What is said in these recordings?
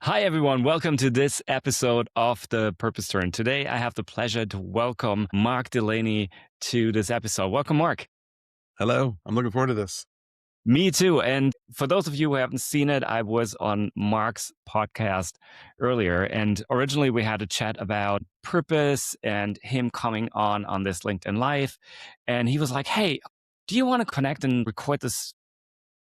Hi, everyone. Welcome to this episode of The Purpose Turn. Today, I have the pleasure to welcome Mark Delaney to this episode. Welcome, Mark. Hello. I'm looking forward to this. Me too. And for those of you who haven't seen it, I was on Mark's podcast earlier. And originally, we had a chat about purpose and him coming on this LinkedIn Live. And he was like, hey, do you want to connect and record this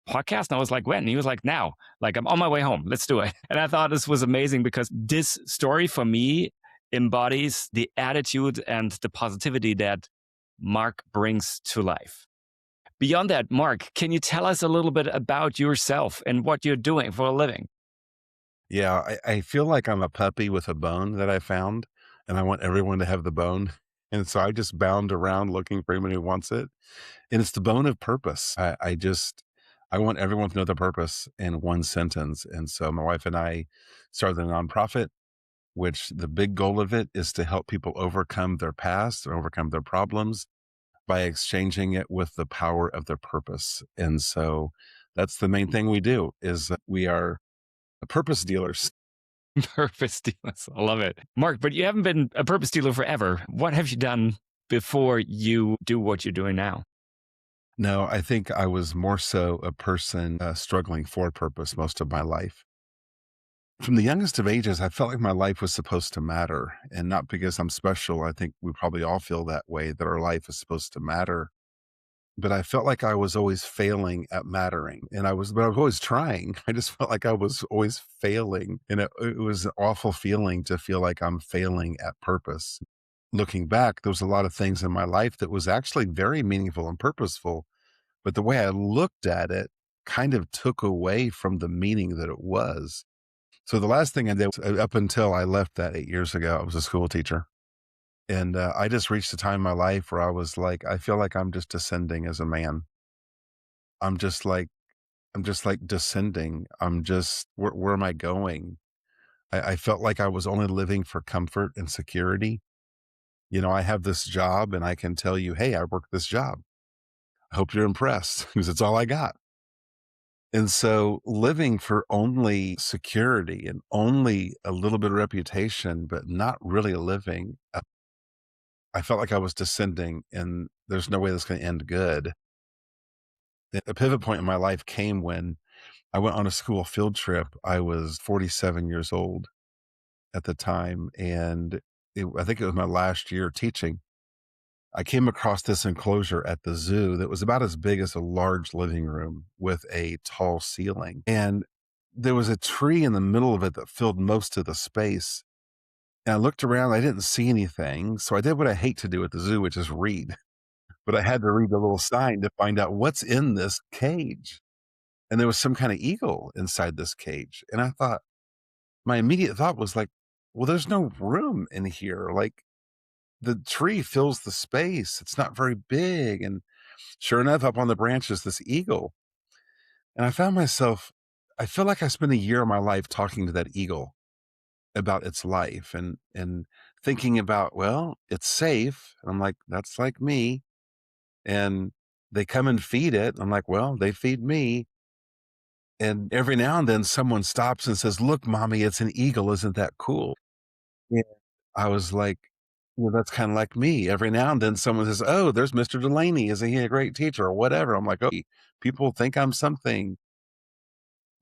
podcast? And I was like, when? And he was like, now. Like, I'm on my way home. Let's do it. And I thought this was amazing because this story for me embodies the attitude and the positivity that Mark brings to life. Beyond that, Mark, can you tell us a little bit about yourself and what you're doing for a living? Yeah, I feel like I'm a puppy with a bone that I found, and I want everyone to have the bone. And so I just bound around looking for anyone who wants it. And it's the bone of purpose. I want everyone to know the purpose in one sentence. And so my wife and I started a nonprofit, which the big goal of it is to help people overcome their past and overcome their problems by exchanging it with the power of their purpose. And so that's the main thing we do is that we are purpose dealers. Purpose dealers. I love it. Mark, but you haven't been a purpose dealer forever. What have you done before you do what you're doing now? No, I think I was more so a person struggling for purpose most of my life. From the youngest of ages, I felt like my life was supposed to matter, and not because I'm special. I think we probably all feel that way, that our life is supposed to matter. But I felt like I was always failing at mattering, but I was always trying. I just felt like I was always failing, and it was an awful feeling to feel like I'm failing at purpose. Looking back, there was a lot of things in my life that was actually very meaningful and purposeful, but the way I looked at it kind of took away from the meaning that it was. So the last thing I did, up until I left that 8 years ago, I was a school teacher. And I just reached a time in my life where I was like, I feel like I'm just descending as a man. I'm just like, I'm just like descending. Where am I going? I felt like I was only living for comfort and security. You know, I have this job and I can tell you, hey, I work this job. I hope you're impressed because it's all I got. And so living for only security and only a little bit of reputation, but not really living, I felt like I was descending and there's no way that's going to end good. A pivot point in my life came when I went on a school field trip. I was 47 years old at the time. And I think it was my last year teaching. I came across this enclosure at the zoo that was about as big as a large living room with a tall ceiling. And there was a tree in the middle of it that filled most of the space. And I looked around, I didn't see anything. So I did what I hate to do at the zoo, which is read. But I had to read the little sign to find out what's in this cage. And there was some kind of eagle inside this cage. And I thought, my immediate thought was like, well, there's no room in here. Like the tree fills the space. It's not very big. And sure enough, up on the branch is this eagle. And I found myself, I feel like I spent a year of my life talking to that eagle about its life and thinking about, well, it's safe. And I'm like, that's like me. And they come and feed it. I'm like, well, they feed me. And every now and then someone stops and says, look, mommy, it's an eagle. Isn't that cool? Yeah. I was like, well, that's kind of like me. Every now and then someone says, oh, there's Mr. Delaney. Isn't he a great teacher or whatever? I'm like, oh, people think I'm something.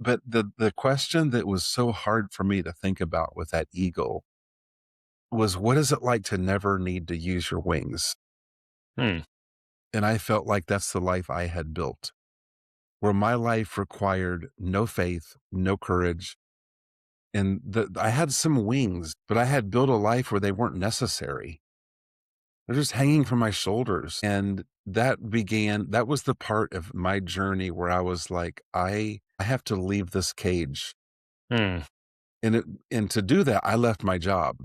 But the question that was so hard for me to think about with that eagle was, what is it like to never need to use your wings? Hmm. And I felt like that's the life I had built, where my life required no faith, no courage. And I had some wings, but I had built a life where they weren't necessary. They're just hanging from my shoulders. And that was the part of my journey where I was like, I have to leave this cage. Hmm. And to do that, I left my job.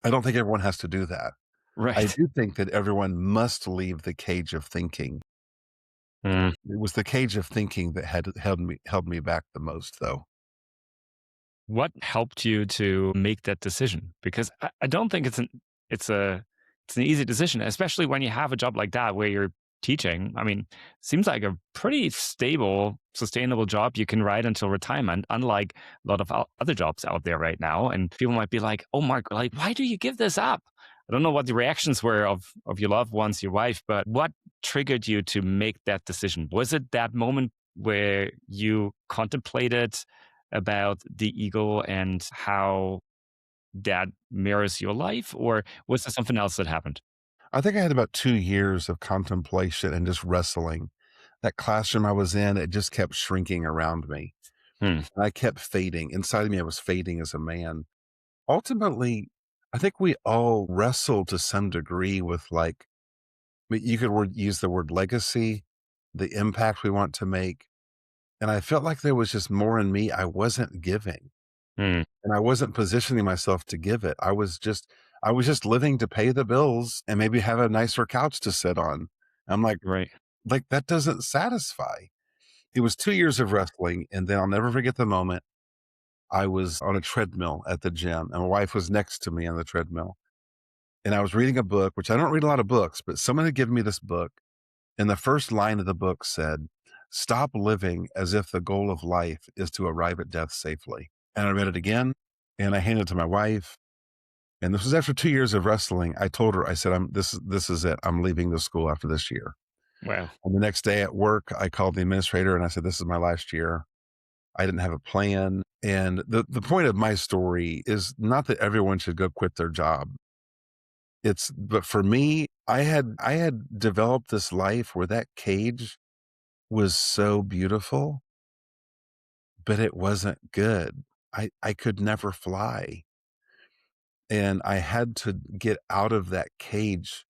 I don't think everyone has to do that. I Right. do think that everyone must leave the cage of thinking. Hmm. It was the cage of thinking that had held me back the most, though. What helped you to make that decision? Because I don't think it's an easy decision, especially when you have a job like that where you're teaching. I mean, seems like a pretty stable, sustainable job you can ride until retirement, unlike a lot of other jobs out there right now. And people might be like, "Oh, Mark, like, why do you give this up?" I don't know what the reactions were of your loved ones, your wife, but what triggered you to make that decision? Was it that moment where you contemplated about the ego and how that mirrors your life, or was there something else that happened? I think I had about 2 years of contemplation and just wrestling. That classroom I was in, it just kept shrinking around me. Hmm. And I kept fading. Inside of me, I was fading as a man. Ultimately, I think we all wrestle to some degree with like, you could use the word legacy, the impact we want to make. And I felt like there was just more in me I wasn't giving. Hmm. And I wasn't positioning myself to give it. I was just living to pay the bills and maybe have a nicer couch to sit on. I'm Right. like that doesn't satisfy. It was 2 years of wrestling, and then I'll never forget the moment. I was on a treadmill at the gym, and my wife was next to me on the treadmill, and I was reading a book, which I don't read a lot of books, but someone had given me this book, and the first line of the book said, "Stop living as if the goal of life is to arrive at death safely." And I read it again, and I handed it to my wife, and this was after 2 years of wrestling. I told her, I said, this is it. I'm leaving the school after this year." Wow. And the next day at work, I called the administrator and I said, "This is my last year." I didn't have a plan. And the point of my story is not that everyone should go quit their job. But for me, I had developed this life where that cage was so beautiful, but it wasn't good. I could never fly. And I had to get out of that cage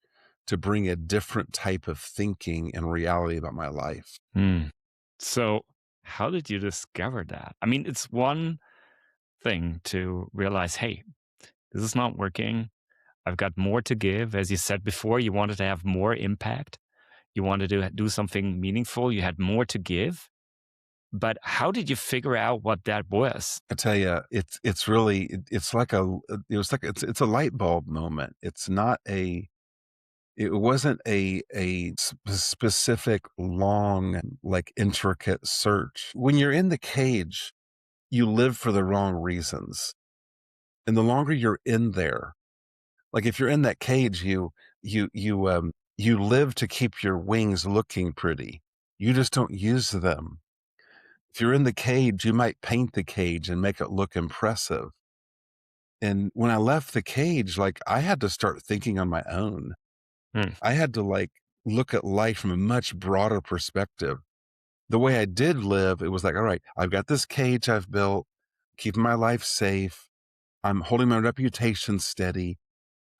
to bring a different type of thinking and reality about my life. Hmm. So, how did you discover that? I mean, it's one thing to realize, hey, this is not working. I've got more to give. As you said before, you wanted to have more impact. You wanted to do something meaningful. You had more to give. But how did you figure out what that was? I tell you, it's really it's like it was like it's a light bulb moment. It wasn't a specific long like intricate search. When you're in the cage, you live for the wrong reasons. And the longer you're in there, like if you're in that cage, you live to keep your wings looking pretty. You just don't use them. If you're in the cage, you might paint the cage and make it look impressive. And when I left the cage, like I had to start thinking on my own. Hmm. I had to like look at life from a much broader perspective. The way I did live, it was like, all right, I've got this cage I've built, keeping my life safe. I'm holding my reputation steady.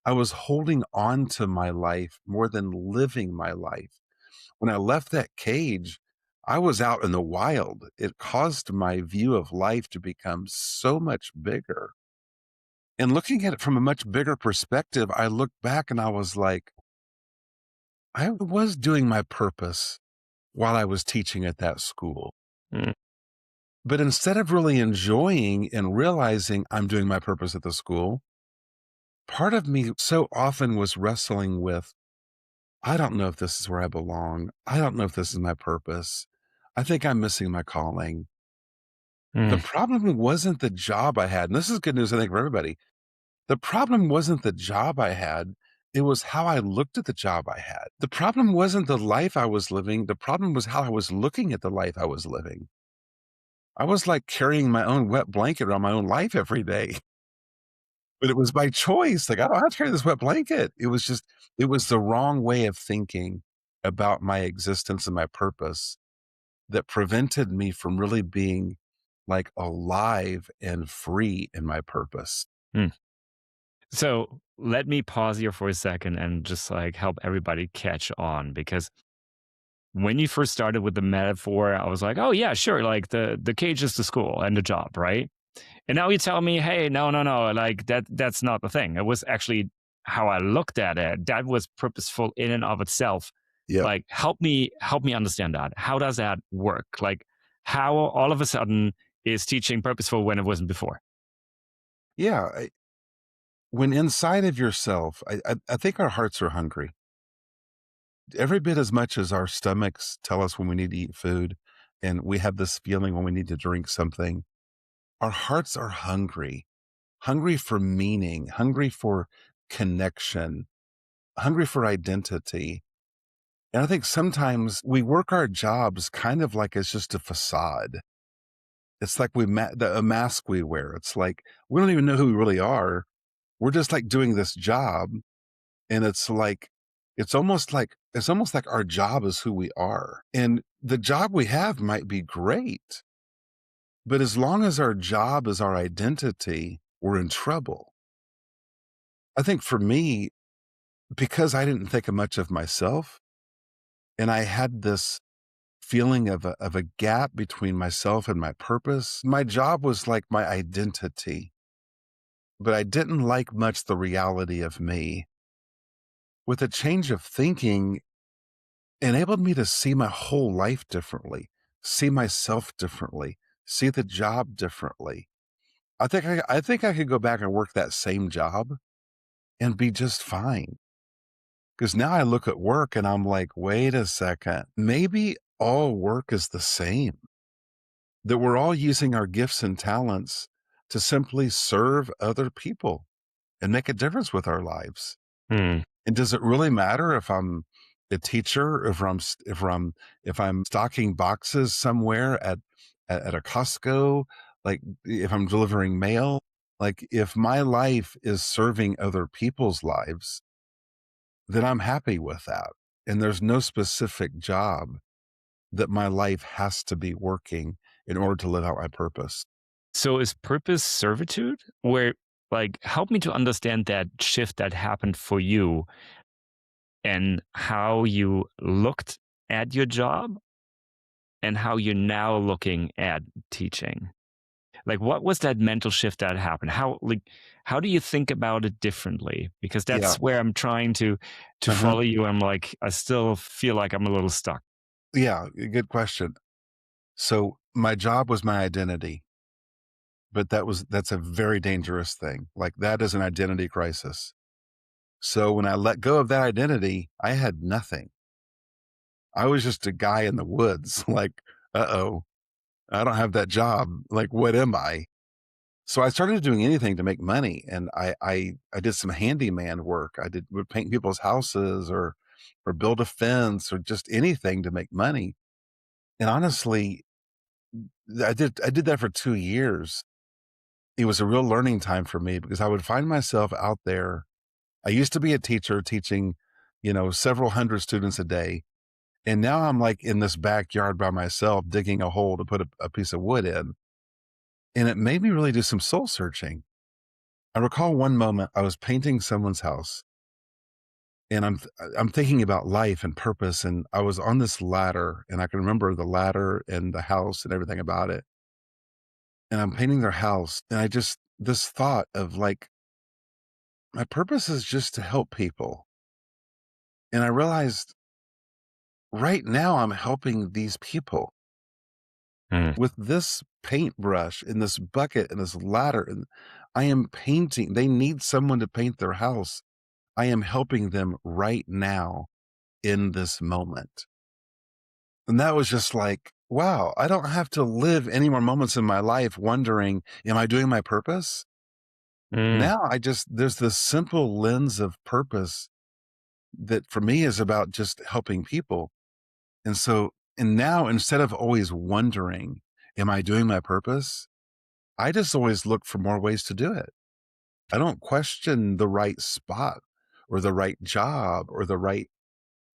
I was holding on to my life more than living my life. When I left that cage, I was out in the wild. It caused my view of life to become so much bigger. And looking at it from a much bigger perspective, I looked back and I was like, I was doing my purpose while I was teaching at that school. Hmm. But instead of really enjoying and realizing I'm doing my purpose at the school, part of me so often was wrestling with, I don't know if this is where I belong. I don't know if this is my purpose. I think I'm missing my calling. The Hmm. problem wasn't the job I had. And this is good news, I think, for everybody. The problem wasn't the job I had. It was how I looked at the job I had. The problem wasn't the life I was living. The problem was how I was looking at the life I was living. I was like carrying my own wet blanket around my own life every day, but it was by choice. Like, I don't have to carry this wet blanket. It was the wrong way of thinking about my existence and my purpose that prevented me from really being like alive and free in my purpose. Hmm. So let me pause here for a second and just like help everybody catch on because when you first started with the metaphor, I was like, oh yeah, sure. Like the cage is the school and the job, right? And now you tell me, hey, no, no, no, like that's not the thing. It was actually how I looked at it. That was purposeful in and of itself. Yep. Like help me understand that. How does that work? Like how all of a sudden is teaching purposeful when it wasn't before? Yeah. When inside of yourself, I think our hearts are hungry. Every bit as much as our stomachs tell us when we need to eat food, and we have this feeling when we need to drink something, our hearts are hungry, hungry for meaning, hungry for connection, hungry for identity. And I think sometimes we work our jobs kind of like it's just a facade. It's like a mask we wear. It's like we don't even know who we really are. We're just like doing this job, and it's almost like our job is who we are. And the job we have might be great, but as long as our job is our identity, we're in trouble. I think for me, because I didn't think much of myself, and I had this feeling of a gap between myself and my purpose. My job was like my identity, but I didn't like much the reality of me. With a change of thinking, enabled me to see my whole life differently, see myself differently, see the job differently. I think I could go back and work that same job and be just fine. Because now I look at work and I'm like, wait a second, maybe all work is the same. That we're all using our gifts and talents to simply serve other people and make a difference with our lives. Hmm. And does it really matter if I'm a teacher, if I'm stocking boxes somewhere at a Costco, like if I'm delivering mail, like if my life is serving other people's lives, then I'm happy with that. And there's no specific job that my life has to be working in order to live out my purpose. So is purpose servitude? Where like help me to understand that shift that happened for you and how you looked at your job and how you're now looking at teaching. Like what was that mental shift that happened? How do you think about it differently? Because Yeah. that's where I'm trying to Uh-huh. follow you. I'm like I still feel like I'm a little stuck. Yeah. Good question. So my job was my identity, but that's a very dangerous thing. Like that is an identity crisis. So when I let go of that identity, I had nothing. I was just a guy in the woods, like, uh-oh, I don't have that job. Like, what am I? So I started doing anything to make money, and I did some handyman work. Would paint people's houses or build a fence or just anything to make money. And honestly, I did that for 2 years. It was a real learning time for me because I would find myself out there. I used to be a teacher teaching, several hundred students a day. And now I'm like in this backyard by myself, digging a hole to put a piece of wood in. And it made me really do some soul searching. I recall one moment I was painting someone's house, and I'm thinking about life and purpose. And I was on this ladder, and I can remember the ladder and the house and everything about it. And I'm painting their house. And this thought of like, my purpose is just to help people. And I realized right now I'm helping these people Hmm. with this paintbrush and this bucket and this ladder. And I am painting. They need someone to paint their house. I am helping them right now in this moment. And that was just like, wow, I don't have to live any more moments in my life wondering, am I doing my purpose? Mm. Now there's this simple lens of purpose that for me is about just helping people. And now instead of always wondering, am I doing my purpose? I just always look for more ways to do it. I don't question the right spot or the right job or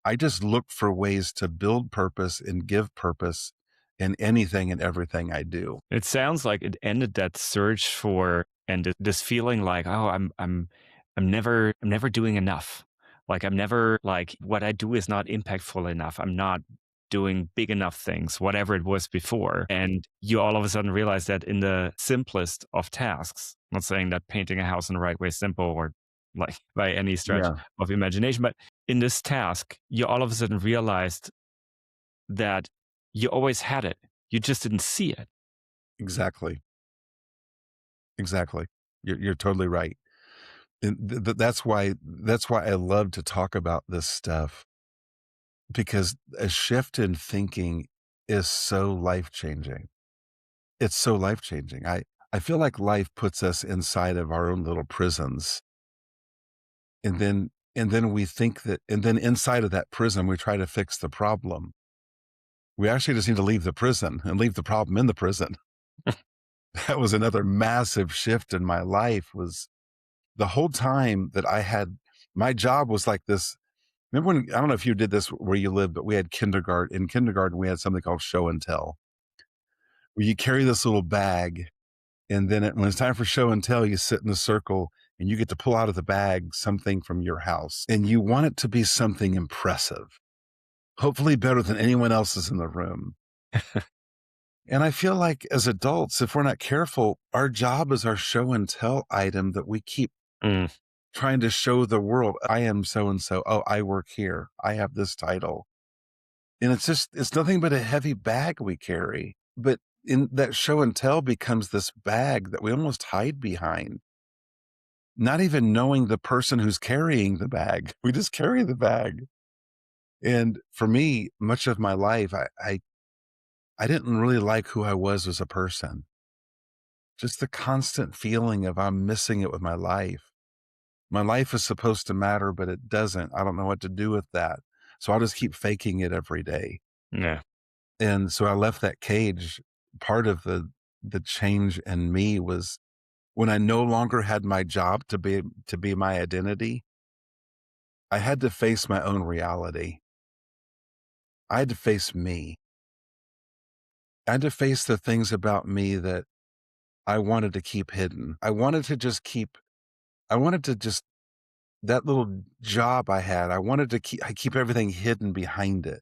I just look for ways to build purpose and give purpose in anything and everything I do. It sounds like it ended that search for and this feeling like, oh, I'm never doing enough. Like I'm never like what I do is not impactful enough. I'm not doing big enough things, whatever it was before. And you all of a sudden realize that in the simplest of tasks, not saying that painting a house in the right way is simple or like by any stretch Yeah, of imagination, but in this task, you all of a sudden realized that you always had it. You just didn't see it. exactly. Exactly. You're totally right. And that's why I love to talk about this stuff because a shift in thinking is so life changing. It's so life changing. I feel like life puts us inside of our own little prisons, and then we think that, and then inside of that prison we try to fix the problem. We actually just need to leave the prison and leave the problem in the prison. That was another massive shift in my life. Was the whole time that I had my job was like this. Remember when, I don't know if you did this where you live, but we had kindergarten. In kindergarten, we had something called show and tell, where you carry this little bag, and then when it's time for show and tell, you sit in a circle and you get to pull out of the bag something from your house, and you want it to be something impressive, hopefully better than anyone else's in the room. And I feel like as adults, if we're not careful, our job is our show and tell item that we keep Mm, trying to show the world. I am so and so. Oh, I work here. I have this title. And it's nothing but a heavy bag we carry. But in that show and tell becomes this bag that we almost hide behind, not even knowing the person who's carrying the bag. We just carry the bag. And for me, much of my life, I didn't really like who I was as a person. Just the constant feeling of I'm missing it with my life. My life is supposed to matter, but it doesn't. I don't know what to do with that. So I'll just keep faking it every day. yeah. And so I left that cage. Part of the change in me was when I no longer had my job to be my identity, I had to face my own reality. I had to face me. I had to face the things about me that I wanted to keep hidden. I wanted to just that little job I had, I keep everything hidden behind it.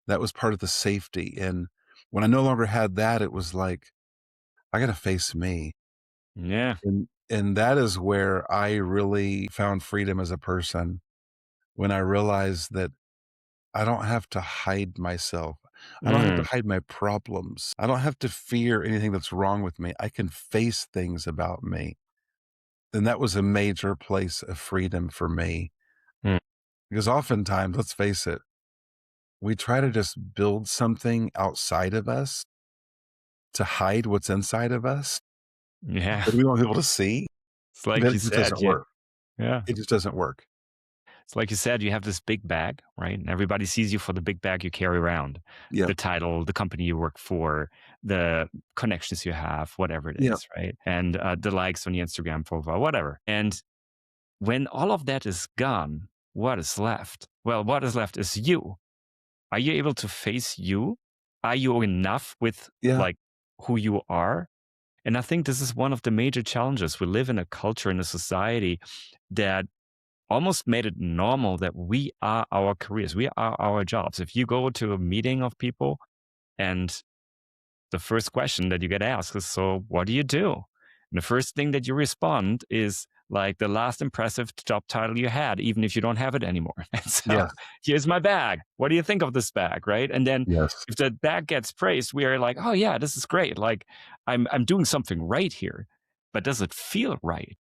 That was part of the safety. And when I no longer had that, it was like, I got to face me. Yeah. And that is where I really found freedom as a person, when I realized that I don't have to hide myself. I don't have to Mm, hide my problems. I don't have to fear anything that's wrong with me. I can face things about me. And that was a major place of freedom for me. mm, Because oftentimes, let's face it, we try to just build something outside of us to hide what's inside of us yeah. that we want people to see, It's like but you it just said, doesn't yeah. work. Yeah. It just doesn't work. It's like you said, you have this big bag, right? And everybody sees you for the big bag you carry around, Yeah. the title, the company you work for, the connections you have, whatever it Yeah. is, right? And the likes on your Instagram profile, whatever. And when all of that is gone, what is left? Well, what is left is you. Are you able to face you? Are you enough with Yeah. like who you are? And I think this is one of the major challenges. We live in a culture, in a society that almost made it normal that we are our careers, we are our jobs. If you go to a meeting of people and the first question that you get asked is, so what do you do? And the first thing that you respond is like the last impressive job title you had, even if you don't have it anymore. And so Yes. here's my bag. What do you think of this bag? Right. And then Yes. if the bag gets praised, we are like, oh yeah, this is great. Like I'm doing something right here. But does it feel right?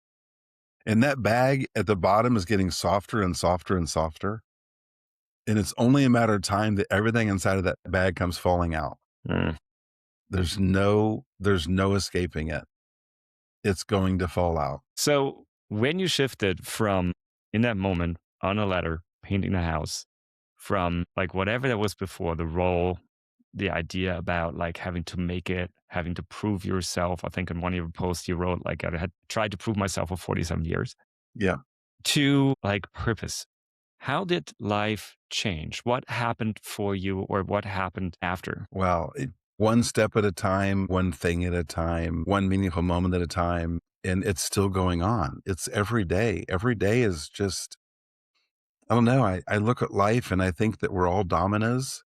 And that bag at the bottom is getting softer and softer and softer. And it's only a matter of time that everything inside of that bag comes falling out. Mm. There's no escaping it. It's going to fall out. So when you shifted from in that moment on a ladder, painting a house, from like whatever that was before, the role, the idea about like having to make it, having to prove yourself. I think in one of your posts you wrote like I had tried to prove myself for 47 years Yeah. to like purpose. How did life change? What happened for you or what happened after? Well, one step at a time, one thing at a time, one meaningful moment at a time. And it's still going on. It's every day. Every day is just, I don't know. I look at life and I think that we're all dominoes.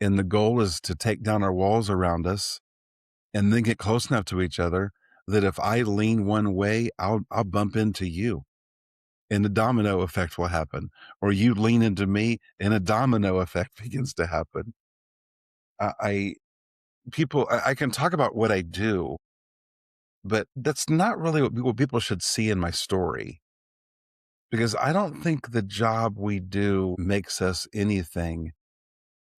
And the goal is to take down our walls around us and then get close enough to each other that if I lean one way, I'll bump into you and the domino effect will happen. Or you lean into me and a domino effect begins to happen. I people I can talk about what I do, but that's not really what people should see in my story, because I don't think the job we do makes us anything.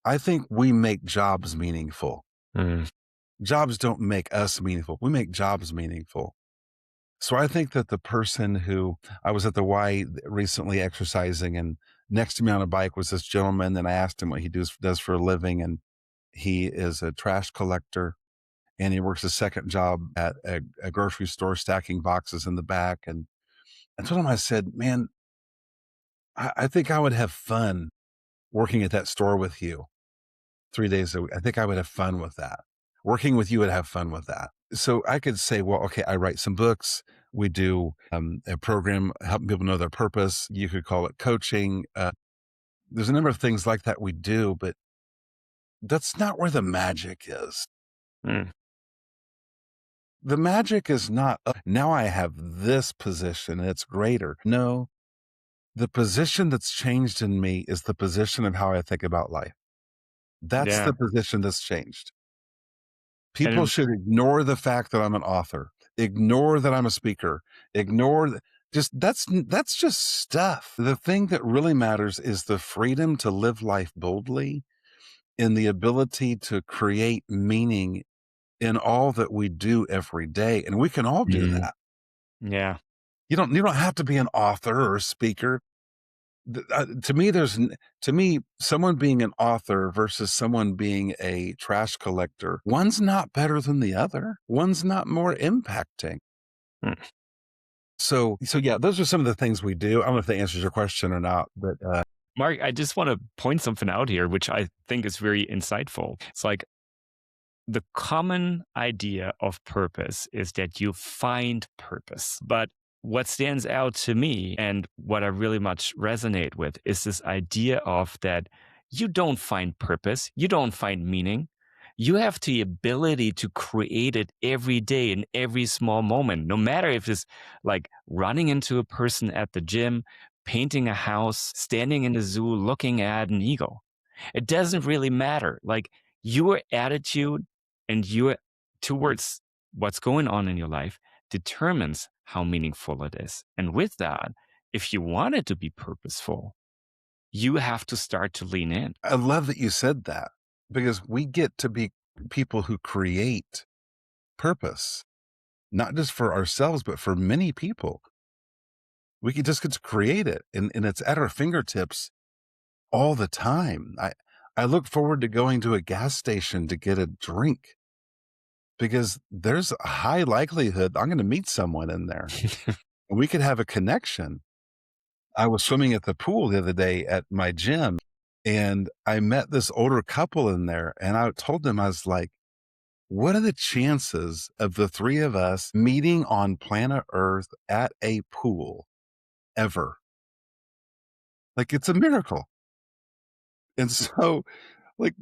I think we make jobs meaningful. Mm, Jobs don't make us meaningful. We make jobs meaningful. So I think that the person who I was at the Y recently exercising, and next to me on a bike was this gentleman, and I asked him what he does for a living, and he is a trash collector, and he works a second job at a grocery store stacking boxes in the back. And I told him, I said, "Man, I think I would have fun working at that store with you 3 days a week. I think I would have fun with that. Working with you would have fun with that." So I could say, well, okay, I write some books. We do a program helping people know their purpose. You could call it coaching. There's a number of things like that we do, but that's not where the magic is. mm, The magic is not, now I have this position and it's greater. No, the position that's changed in me is the position of how I think about life. That's yeah. the position that's changed. People And should ignore the fact that I'm an author, ignore that I'm a speaker, ignore just that's just stuff. The thing that really matters is the freedom to live life boldly and the ability to create meaning in all that we do every day. And we can all do mm, that. yeah. You don't have to be an author or a speaker. To me, to me, someone being an author versus someone being a trash collector, one's not better than the other. One's not more impacting. Mm. So yeah, those are some of the things we do. I don't know if that answers your question or not, but Mark, I just want to point something out here, which I think is very insightful. It's like the common idea of purpose is that you find purpose. But what stands out to me and what I really much resonate with is this idea of that you don't find purpose, you don't find meaning. You have the ability to create it every day in every small moment, no matter if it's like running into a person at the gym, painting a house, standing in the zoo, looking at an eagle. It doesn't really matter. Like your attitude and your towards what's going on in your life determines how meaningful it is. And with that, if you want it to be purposeful, you have to start to lean in. I love that you said that because we get to be people who create purpose, not just for ourselves, but for many people. We can just get to create it, and it's at our fingertips all the time. I look forward to going to a gas station to get a drink because there's a high likelihood I'm going to meet someone in there and we could have a connection. I was swimming at the pool the other day at my gym and I met this older couple in there and I told them, I was like, what are the chances of the three of us meeting on planet Earth at a pool ever? Like it's a miracle. And so like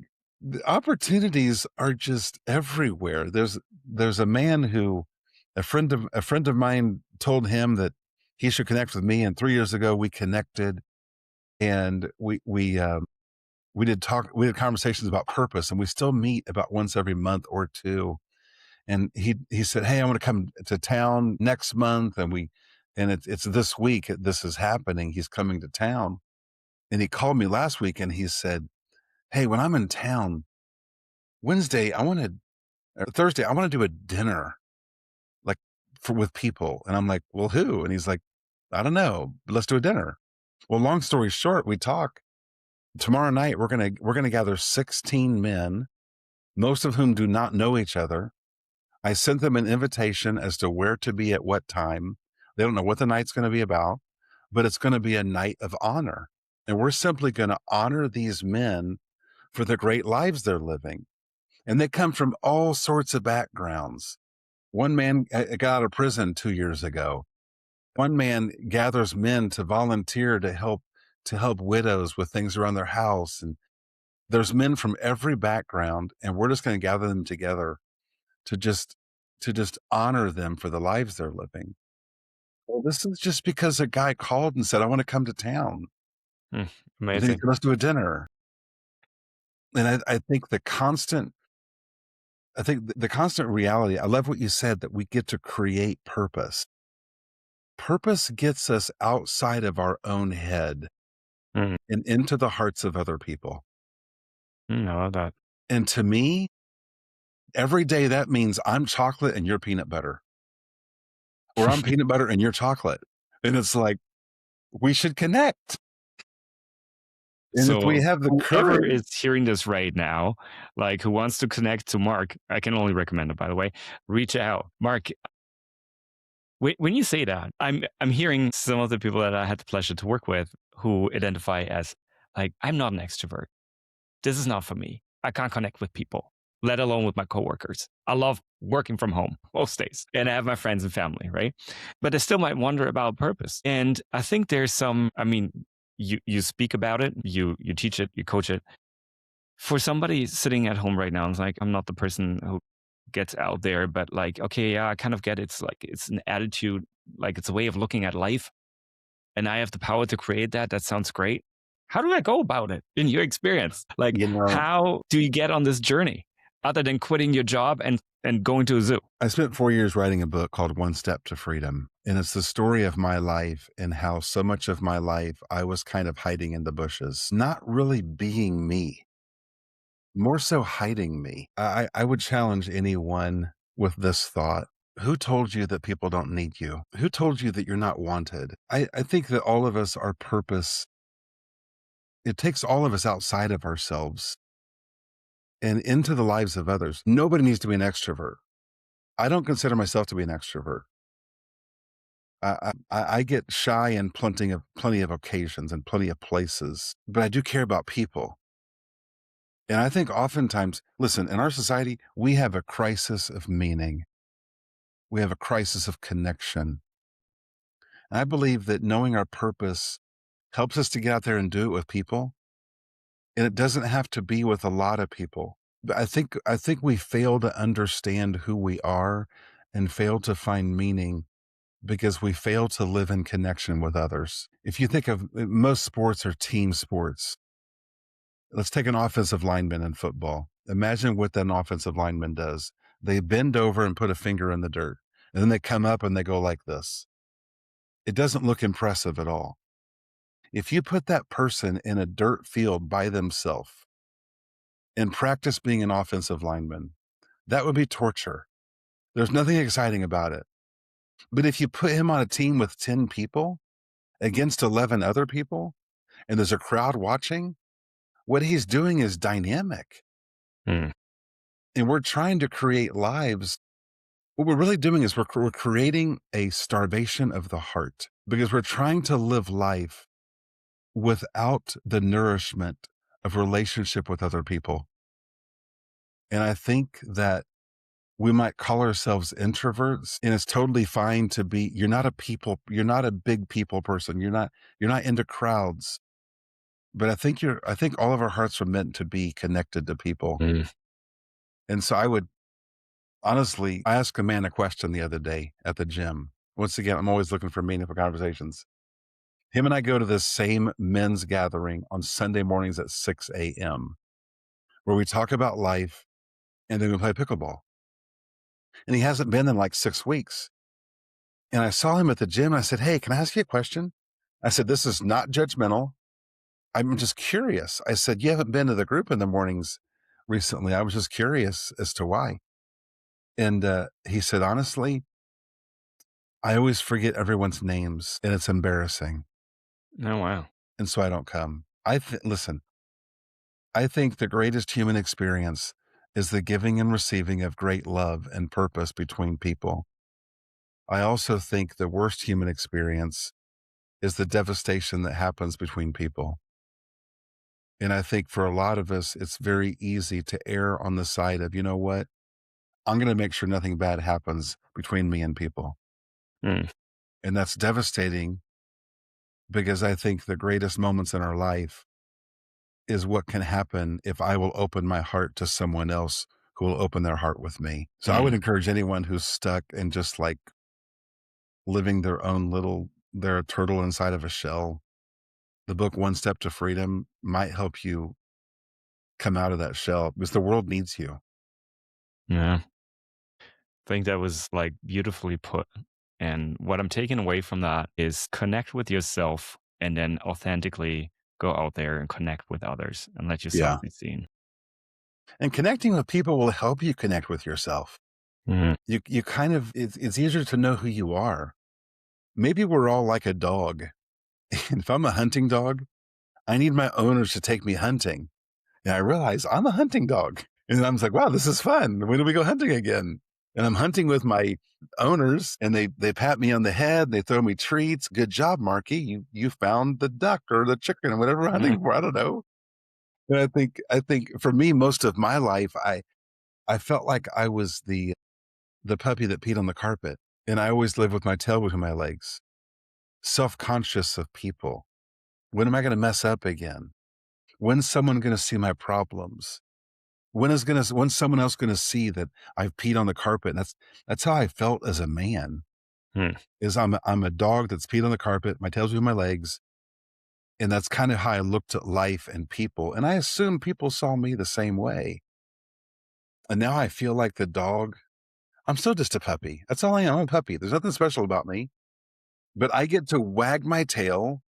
the opportunities are just everywhere. There's a man who a friend of mine told him that he should connect with me, and 3 years ago we connected, and we did conversations about purpose, and we still meet about once every month or two. And he said, "Hey, I want to come to town next month," and it's this week this is happening. He's coming to town, and he called me last week, and he said, "Hey, when I'm in town Wednesday, I want to or Thursday, I want to do a dinner like for with people." And I'm like, "Well, who?" And he's like, "I don't know, but let's do a dinner." Well, long story short, we talk. Tomorrow night we're gonna gather 16 men, most of whom do not know each other. I sent them an invitation as to where to be at what time. They don't know what the night's going to be about, but it's going to be a night of honor. And we're simply going to honor these men for the great lives they're living. And they come from all sorts of backgrounds. One man got out of prison 2 years ago. One man gathers men to volunteer to help widows with things around their house. And there's men from every background, and we're just going to gather them together to just to just honor them for the lives they're living. Well, this is just because a guy called and said, "I want to come to town." Hmm, And then he amazing. said, "Let's do a dinner." And I think the constant reality, I love what you said, that we get to create purpose. purpose gets us outside of our own head Mm, and into the hearts of other people. I love that. And to me, every day that means I'm chocolate and you're peanut butter, or I'm peanut butter and you're chocolate. And it's like, we should connect. And if we So have the whoever courage, is hearing this right now, like who wants to connect to Mark, I can only recommend it, by the way, reach out. Mark, when you say that, I'm hearing some of the people that I had the pleasure to work with who identify as like, I'm not an extrovert. This is not for me. I can't connect with people, let alone with my coworkers. I love working from home most days and I have my friends and family, right? But I still might wonder about purpose. And I think there's some, I mean, you speak about it, you teach it, you coach it. For somebody sitting at home right now, it's like, I'm not the person who gets out there, but like, okay, yeah, I kind of get it. It's like, it's an attitude, like it's a way of looking at life and I have the power to create that. That sounds great. How do I go about it in your experience? Like, you know, how do you get on this journey other than quitting your job and going to a zoo? I spent 4 years writing a book called One Step to Freedom. And it's the story of my life and how so much of my life I was kind of hiding in the bushes, not really being me, more so hiding me. I would challenge anyone with this thought. Who told you that people don't need you? Who told you that you're not wanted? I think that all of us, our purpose, it takes all of us outside of ourselves and into the lives of others. Nobody needs to be an extrovert. I don't consider myself to be an extrovert. I get shy in plenty of occasions and plenty of places, but I do care about people. And I think oftentimes, listen, in our society, we have a crisis of meaning. We have a crisis of connection. And I believe that knowing our purpose helps us to get out there and do it with people. And it doesn't have to be with a lot of people. But I think we fail to understand who we are and fail to find meaning because we fail to live in connection with others. If you think of most sports are team sports, let's take an offensive lineman in football. Imagine what that offensive lineman does. They bend over and put a finger in the dirt, and then they come up and they go like this. It doesn't look impressive at all. If you put that person in a dirt field by themselves and practice being an offensive lineman, that would be torture. There's nothing exciting about it. But if you put him on a team with 10 people against 11 other people, and there's a crowd watching, what he's doing is dynamic. Mm, And we're trying to create lives. What we're really doing is we're creating a starvation of the heart because we're trying to live life without the nourishment of relationship with other people. And I think that we might call ourselves introverts, and it's totally fine to be. You're not a big people person. You're not into crowds. But I think all of our hearts are meant to be connected to people. mm, And so I would honestly, I asked a man a question the other day at the gym. Once again, I'm always looking for meaningful conversations. Him and I go to this same men's gathering on Sunday mornings at 6 a.m., where we talk about life and then we play pickleball. And he hasn't been in like 6 weeks. And I saw him at the gym and I said, "Hey, can I ask you a question?" I said, "This is not judgmental. I'm just curious." I said, "You haven't been to the group in the mornings recently. I was just curious as to why." And he said, "Honestly, I always forget everyone's names and it's embarrassing. oh, wow. And so I don't come." Listen, I think the greatest human experience is the giving and receiving of great love and purpose between people. I also think the worst human experience is the devastation that happens between people. And I think for a lot of us, it's very easy to err on the side of, you know what? I'm going to make sure nothing bad happens between me and people. Mm, And that's devastating because I think the greatest moments in our life is what can happen if I will open my heart to someone else who will open their heart with me. So I would mm, encourage anyone who's stuck and just like living they're a turtle inside of a shell. The book One Step to Freedom might help you come out of that shell because the world needs you. yeah. I think that was like beautifully put. And what I'm taking away from that is connect with yourself and then authentically go out there and connect with others and let yourself Yeah. be seen. And connecting with people will help you connect with yourself. Mhm. You kind of it's easier to know who you are. Maybe we're all like a dog. If I'm a hunting dog, I need my owners to take me hunting. And I realize I'm a hunting dog. And I'm like, wow, this is fun. When do we go hunting again? And I'm hunting with my owners and they pat me on the head, they throw me treats. Good job, Marky. You found the duck or the chicken or whatever we're hunting for. I don't know. And I think for me, most of my life, I felt like I was the puppy that peed on the carpet. And I always lived with my tail between my legs, self-conscious of people. When am I going to mess up again? When's someone going to see my problems? When's someone else gonna see that I've peed on the carpet? And that's how I felt as a man, Hmm. is I'm a dog that's peed on the carpet, my tail's between my legs, and that's kind of how I looked at life and people, and I assume people saw me the same way. And now I feel like the dog. I'm still just a puppy. That's all I am. I'm a puppy. There's nothing special about me, but I get to wag my tail,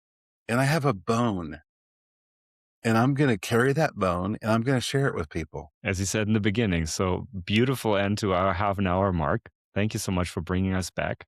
and I have a bone, and I'm gonna carry that bone, and I'm gonna share it with people. As you said in the beginning, so beautiful end to our half an hour mark. Thank you so much for bringing us back.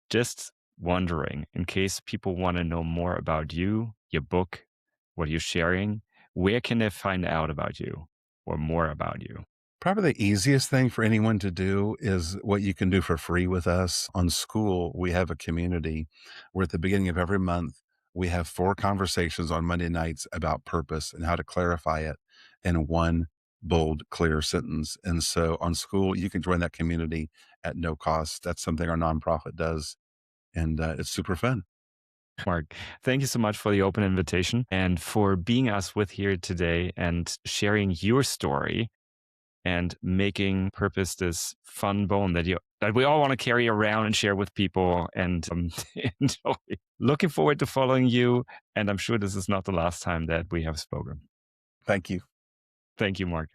Just wondering, in case people want to know more about you, your book, what you're sharing, where can they find out about you or more about you? Probably the easiest thing for anyone to do is what you can do for free with us. On School, we have a community where at the beginning of every month, we have 4 conversations on Monday nights about purpose and how to clarify it in one bold, clear sentence. And so on School, you can join that community at no cost. That's something our nonprofit does, and it's super fun. Mark, thank you so much for the open invitation and for being us with here today and sharing your story and making purpose this fun bone that we all want to carry around and share with people and enjoy. Looking forward to following you, and I'm sure this is not the last time that we have spoken. Thank you. Thank you, Mark.